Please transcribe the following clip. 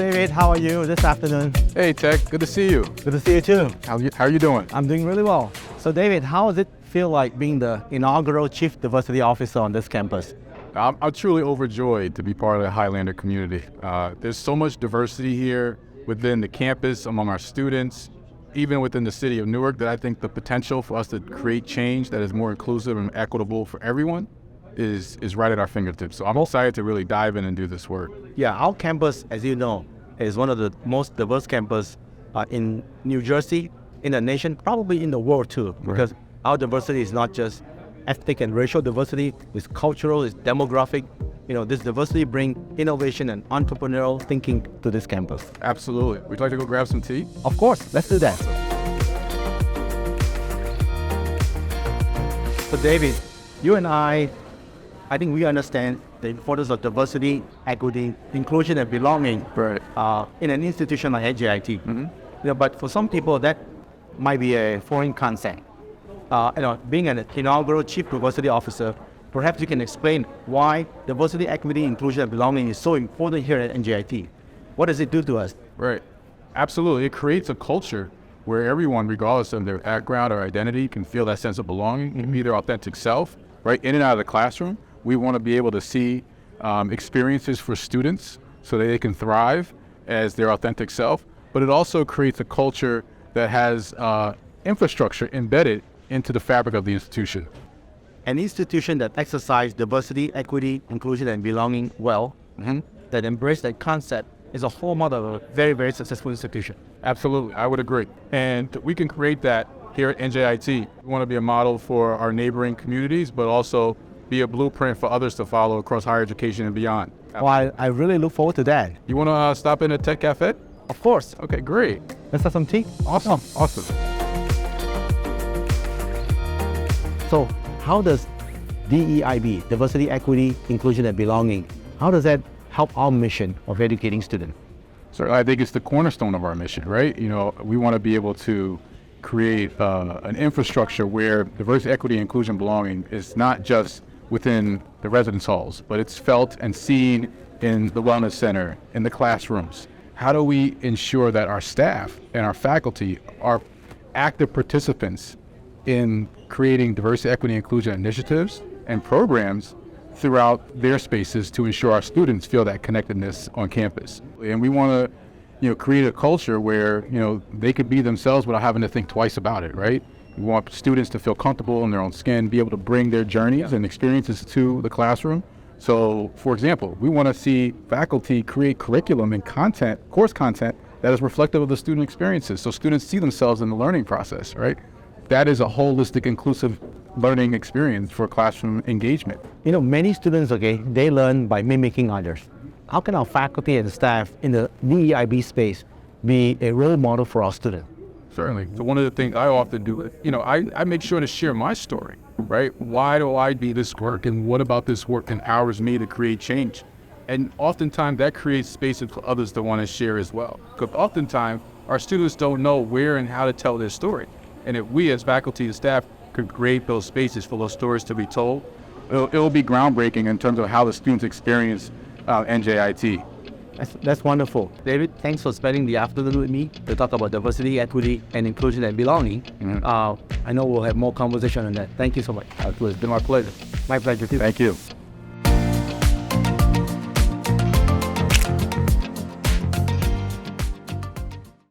David, how are you this afternoon? Hey, Teik, good to see you. Good to see you too. How are you doing? I'm doing really well. So David, how does it feel like being the inaugural Chief Diversity Officer on this campus? I'm truly overjoyed to be part of the Highlander community. There's so much diversity here within the campus, among our students, even within the city of Newark, that I think the potential for us to create change that is more inclusive and equitable for everyone is right at our fingertips. So I'm excited to really dive in and do this work. Yeah, our campus, as you know, is one of the most diverse campuses in New Jersey, in the nation, probably in the world too, because our diversity is not just ethnic and racial diversity, it's cultural, it's demographic. You know, this diversity brings innovation and entrepreneurial thinking to this campus. Absolutely. Would you like to go grab some tea? Of course, let's do that. So David, you and I think we understand the importance of diversity, equity, inclusion, and belonging in an institution like NJIT. Mm-hmm. You know, but for some people, that might be a foreign concept. Being an inaugural Chief Diversity Officer, perhaps you can explain why diversity, equity, inclusion, and belonging is so important here at NJIT. What does it do to us? Right. Absolutely. It creates a culture where everyone, regardless of their background or identity, can feel that sense of belonging and be their authentic self, right? In and out of the classroom, we want to be able to see experiences for students so that they can thrive as their authentic self. But it also creates a culture that has infrastructure embedded into the fabric of the institution. An institution that exercises diversity, equity, inclusion, and belonging well, that embrace that concept, is a hallmark of a very, very successful institution. Absolutely, I would agree. And we can create that here at NJIT. We want to be a model for our neighboring communities, but also be a blueprint for others to follow across higher education and beyond. Well, I really look forward to that. You want to stop in at Tech Cafe? Of course. Okay, great. Let's have some tea. Awesome. So how does DEIB, diversity, equity, inclusion, and belonging, how does that help our mission of educating students? So I think it's the cornerstone of our mission, right? You know, we want to be able to create an infrastructure where diversity, equity, inclusion, belonging is not just within the residence halls, but it's felt and seen in the wellness center, in the classrooms. How do we ensure that our staff and our faculty are active participants in creating diversity, equity, inclusion initiatives and programs throughout their spaces to ensure our students feel that connectedness on campus? And we want to, create a culture where, they could be themselves without having to think twice about it, right? We want students to feel comfortable in their own skin, be able to bring their journeys and experiences to the classroom. So, for example, we want to see faculty create curriculum and course content that is reflective of the student experiences, so students see themselves in the learning process, right? That is a holistic, inclusive learning experience for classroom engagement. Many students, they learn by mimicking others. How can our faculty and staff in the DEIB space be a role model for our students? Certainly. So one of the things I often do, I make sure to share my story, right? Why do I do this work, and what about this work empowers me to create change? And oftentimes that creates spaces for others to want to share as well. Because oftentimes our students don't know where and how to tell their story. And if we as faculty and staff could create those spaces for those stories to be told, it'll be groundbreaking in terms of how the students experience NJIT. That's wonderful. David, thanks for spending the afternoon with me to talk about diversity, equity, and inclusion and belonging. I know we'll have more conversation on that. Thank you so much. It's been my pleasure. My pleasure too. Thank you.